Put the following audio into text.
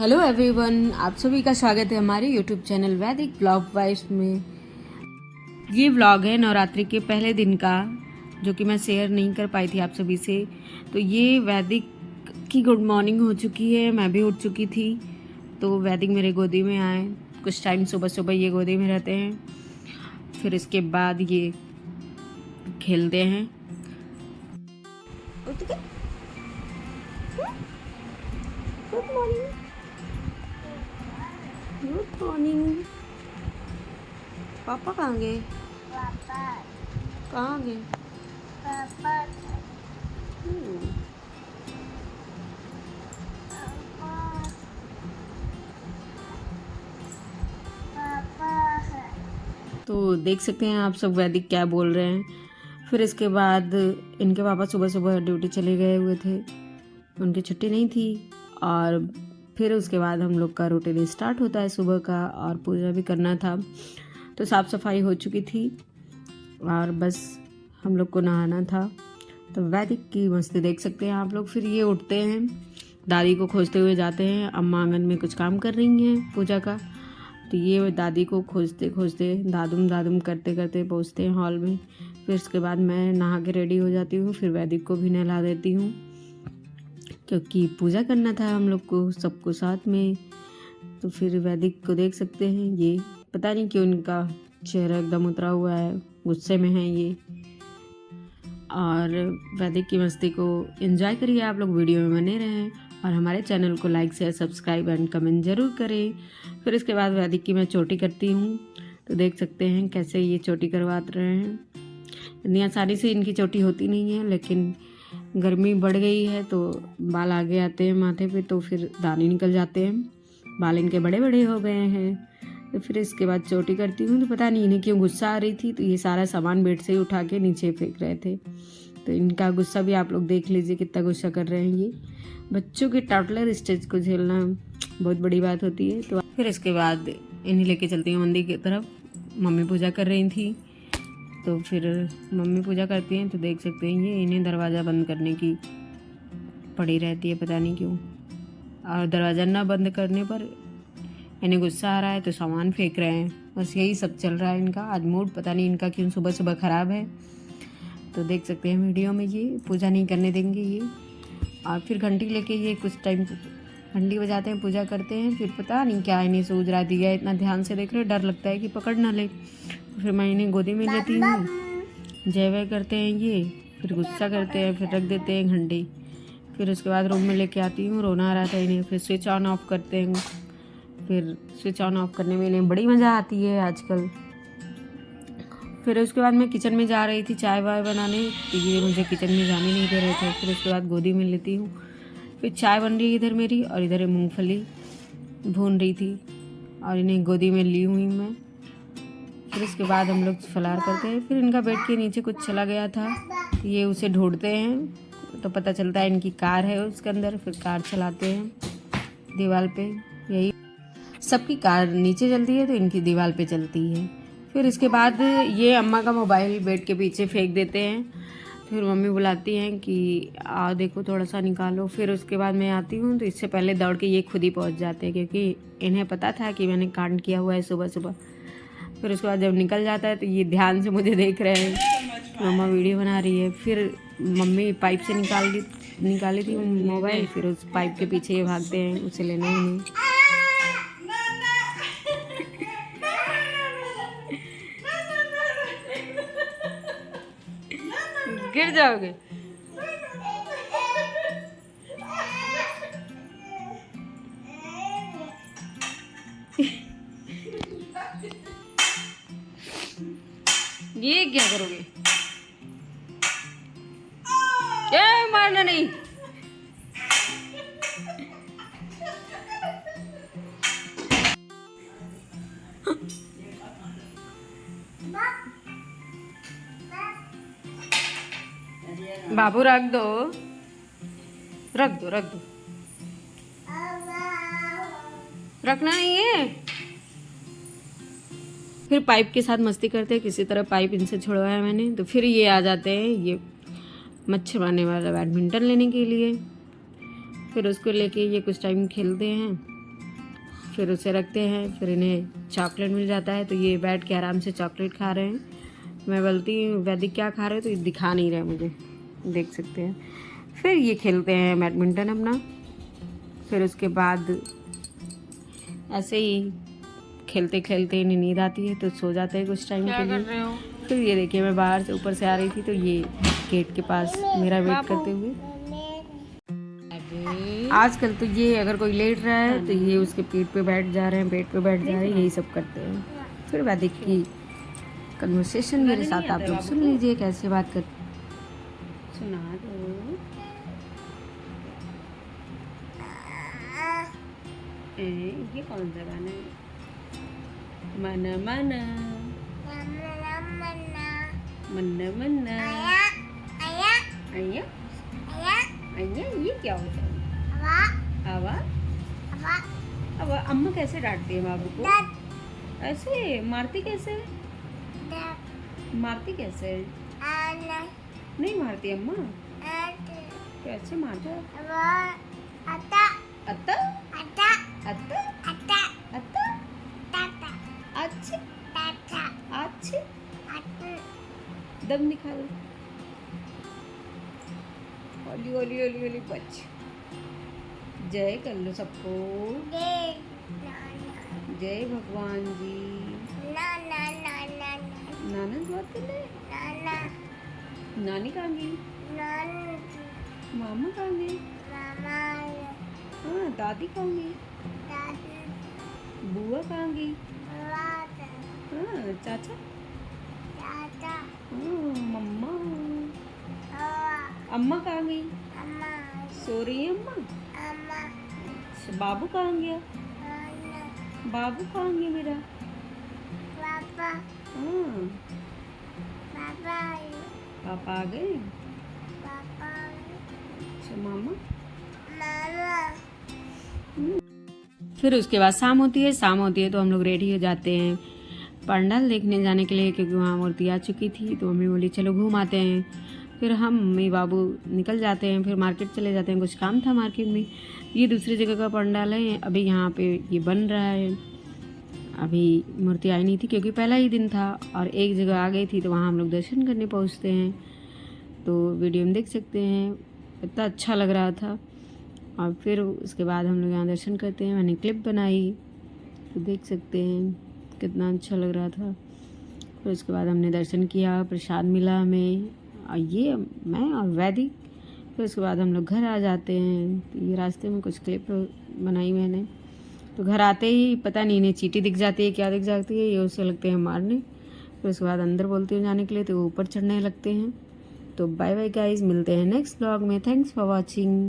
Hello everyone, आप सभी का स्वागत है हमारे यूट्यूब चैनल वैदिक ब्लॉग वाइब्स में। ये व्लॉग है नवरात्रि के पहले दिन का, जो कि मैं शेयर नहीं कर पाई थी आप सभी से। तो ये वैदिक की गुड मॉर्निंग हो चुकी है, मैं भी उठ चुकी थी। तो वैदिक मेरे गोदी में आए, कुछ टाइम सुबह सुबह ये गोदी में रहते हैं, फिर इसके बाद ये खेलते हैं। Good morning, good morning. पापा कहाँ गए? कहाँ गए? तो देख सकते हैं आप सब वैदिक क्या बोल रहे हैं। फिर इसके बाद इनके पापा सुबह सुबह ड्यूटी चले गए हुए थे, उनकी छुट्टी नहीं थी। और फिर उसके बाद हम लोग का रूटीन स्टार्ट होता है सुबह का, और पूजा भी करना था। तो साफ़ सफाई हो चुकी थी और बस हम लोग को नहाना था। तो वैदिक की मस्ती देख सकते हैं आप लोग। फिर ये उठते हैं, दादी को खोजते हुए जाते हैं। अम्मा आंगन में कुछ काम कर रही हैं पूजा का। तो ये दादी को खोजते खोजते दादुम दादुम करते करते पहुँचते हैं हॉल में। फिर उसके बाद मैं नहा के रेडी हो जाती हूँ, फिर वैदिक को भी नहला देती हूँ, क्योंकि पूजा करना था हम लोग को सबको साथ में। तो फिर वैदिक को देख सकते हैं, ये पता नहीं क्यों इनका चेहरा एकदम उतरा हुआ है, गुस्से में है ये। और वैदिक की मस्ती को एंजॉय करिए आप लोग, वीडियो में बने रहें और हमारे चैनल को like share subscribe and comment ज़रूर करें। फिर इसके बाद वैदिक की मैं चोटी करती हूँ। तो देख सकते हैं कैसे ये चोटी करवा रहे हैं। इतनी आसानी से इनकी चोटी होती नहीं है, लेकिन गर्मी बढ़ गई है तो बाल आगे आते हैं माथे पे, तो फिर दाने निकल जाते हैं, बाल इनके बड़े बड़े हो गए हैं। तो फिर इसके बाद चोटी करती हूँ। तो पता नहीं इन्हें क्यों गुस्सा आ रही थी, तो ये सारा सामान बेड से ही उठा के नीचे फेंक रहे थे। तो इनका गुस्सा भी आप लोग देख लीजिए, कितना गुस्सा कर रहे हैं ये। बच्चों के टॉडलर स्टेज को झेलना बहुत बड़ी बात होती है। तो फिर इसके बाद इन्हें लेके चलती हूँ मंदिर की तरफ। मम्मी पूजा कर रही थी, तो फिर मम्मी पूजा करती हैं। तो देख सकते हैं ये इन्हें दरवाज़ा बंद करने की पड़ी रहती है, पता नहीं क्यों। और दरवाज़ा ना बंद करने पर इन्हें गुस्सा आ रहा है, तो सामान फेंक रहे हैं। बस यही सब चल रहा है इनका। आज मूड पता नहीं इनका क्यों सुबह सुबह ख़राब है। तो देख सकते हैं वीडियो में, ये पूजा नहीं करने देंगे ये। और फिर घंटी लेके ये कुछ टाइम घंटी बजाते हैं, पूजा करते हैं। फिर पता नहीं क्या इन्हें सूझ रहा दिया, इतना ध्यान से देख रहे, डर लगता है कि पकड़ ना ले। फिर मैं इन्हें गोदी में लेती हूँ, जय वय करते हैं ये, फिर गुस्सा करते हैं, फिर रख देते हैं घंटी। फिर उसके बाद रूम में लेके आती हूँ, रोना आ रहा था इन्हें। फिर स्विच ऑन ऑफ करते हैं। फिर स्विच ऑन ऑफ करने में इन्हें बड़ी मज़ा आती है आजकल। फिर उसके बाद मैं किचन में जा रही थी चाय वाय बनाने, तो ये मुझे किचन में जाने नहीं दे रहे थे। फिर उसके बाद गोदी में लेती हूँ। फिर चाय बन रही है इधर मेरी, और इधर मूंगफली भून रही थी, और इन्हें गोदी में ली हुई मैं। फिर उसके बाद हम लोग फलार करते हैं। फिर इनका बेड के नीचे कुछ चला गया था, ये उसे ढूंढते हैं, तो पता चलता है इनकी कार है उसके अंदर। फिर कार चलाते हैं दीवार पे, यही सबकी कार नीचे चलती है तो इनकी दीवार पे चलती है। फिर इसके बाद ये अम्मा का मोबाइल बेड के पीछे फेंक देते हैं। फिर मम्मी बुलाती हैं कि आ देखो थोड़ा सा निकालो। फिर उसके बाद मैं आती हूँ, तो इससे पहले दौड़ के ये खुद ही पहुँच जाते हैं, क्योंकि इन्हें पता था कि मैंने कांड किया हुआ है सुबह सुबह। फिर उसके बाद जब निकल जाता है तो ये ध्यान से मुझे देख रहे हैं, मम्मा वीडियो बना रही है। फिर मम्मी पाइप से निकाली थी मोबाइल, फिर उस पाइप के पीछे ये भागते हैं उसे लेने ही नहीं। गिर जाओगे। ये क्या करोगे? ए मारना नहीं। बाबू रख दो, रख दो, रख दो, रखना नहीं है। फिर पाइप के साथ मस्ती करते हैं, किसी तरह पाइप इनसे छुड़वाया मैंने। तो फिर ये आ जाते हैं ये मच्छर मारने वाला बैडमिंटन लेने के लिए। फिर उसको लेके ये कुछ टाइम खेलते हैं, फिर उसे रखते हैं, फिर इन्हें चॉकलेट मिल जाता है तो ये बैठ के आराम से चॉकलेट खा रहे हैं। मैं बोलती हूँ वैदिक क्या खा रहे हो, तो ये दिखा नहीं रहे मुझे, देख सकते हैं। फिर ये खेलते हैं बैडमिंटन अपना। फिर उसके बाद ऐसे ही खेलते खेलते इन्हें नींद आती है तो सो जाते हैं कुछ टाइम के लिए। फिर ये देखिए मैं बाहर से ऊपर से आ रही थी तो ये गेट के पास मेरा वेट करते हुए। आजकल तो ये अगर कोई लेट रहा है तो ये उसके पीठ पे बैठ जा रहे हैं, बेड पे बैठ जा रहे हैं, यही सब करते हैं। फिर वैदिक की कन्वर्सेशन मेरे साथ आप लोग सुन लीजिए कैसे बात कर। सुना दो। ये कौन सा गाना है? मना मना मन्ना मन्ना आया आया आया, ये क्या होता है? आवा आवा। अम्मा कैसे डांटती है बाबू को? ऐसे मारती कैसे? मारती कैसे? नहीं मारती अम्मा, कैसे मारता? अत्ता अत्ता अत्ता अत्ता अच्छे अच्छे दम निकालो। ओली ओली ओली ओली बच। जय कर लो सबको। जय भगवान जी। नाना दुआ कर ले। नानी कहाँ गई? मामा कहाँ गई? हाँ दादी कहाँ गई? बुआ कहाँ गई? हाँ चाचा? मम्मा। अम्मा कहाँ गई? सो रही है अम्मा? अच्छा, बाबू कहाँ गया? बाबू कहाँ गया मेरा? हाँ पापा आ गए? अच्छा मामा? फिर उसके बाद शाम होती है तो हम लोग रेडी हो जाते हैं पंडाल देखने जाने के लिए, क्योंकि वहाँ मूर्ति आ चुकी थी। तो मम्मी बोली चलो घूम आते हैं। फिर हम मम्मी बाबू निकल जाते हैं, फिर मार्केट चले जाते हैं, कुछ काम था मार्केट में। ये दूसरी जगह का पंडाल है, अभी यहाँ पे ये बन रहा है। अभी मूर्ति आई नहीं थी क्योंकि पहला ही दिन था, और एक जगह आ गई थी तो वहाँ हम लोग दर्शन करने पहुँचते हैं। तो वीडियो में देख सकते हैं इतना अच्छा लग रहा था। और फिर उसके बाद हम लोग यहाँ दर्शन करते हैं, मैंने क्लिप बनाई तो देख सकते हैं कितना अच्छा लग रहा था। फिर उसके बाद हमने दर्शन किया, प्रसाद मिला हमें, और ये मैं और वैदिक। फिर उसके बाद हम लोग घर आ जाते हैं। तो ये रास्ते में कुछ क्लिप बनाई मैंने। तो घर आते ही पता नहीं इन्हें चींटी दिख जाती है, क्या दिख जाती है, ये उसे लगते हैं मारने। फिर उसके बाद अंदर बोलते हैं जाने के लिए तो वो ऊपर चढ़ने लगते हैं। तो बाय बाय गाइस, मिलते हैं नेक्स्ट ब्लॉग में। Thanks for watching.